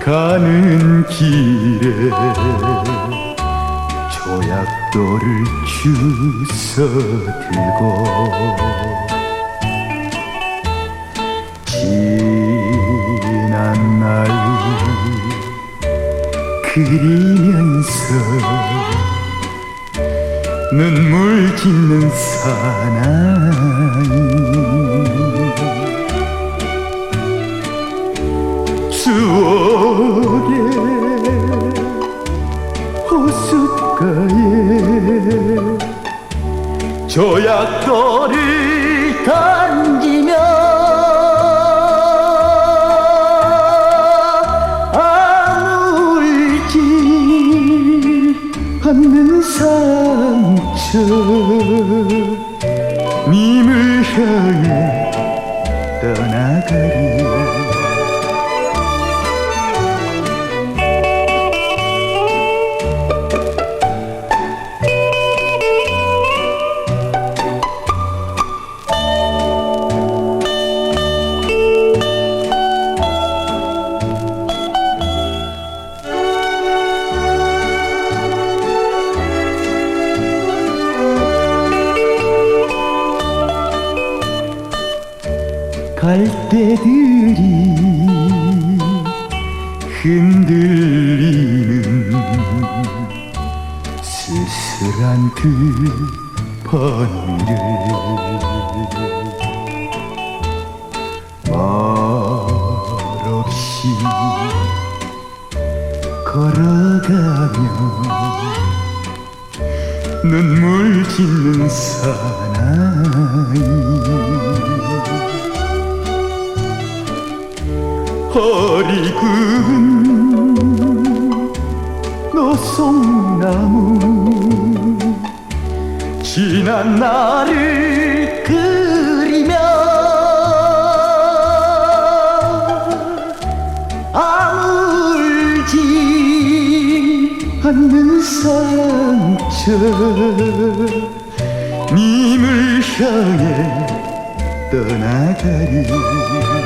가는 길에 조약돌을 주워 들고 지난 날 그리면서 눈물 짓는 사나이 추억의 호숫가에 조약돌을 던지며 아물지 않는 상처 님을 향해 떠나가리 갈대들이 흔들리는 쓸쓸한 그 밤을 말없이 걸어가며 눈물 짓는 사나이 허리군 노송나무 지난 날을 그리며 아물지 않는 상처 님을 향해 떠나가리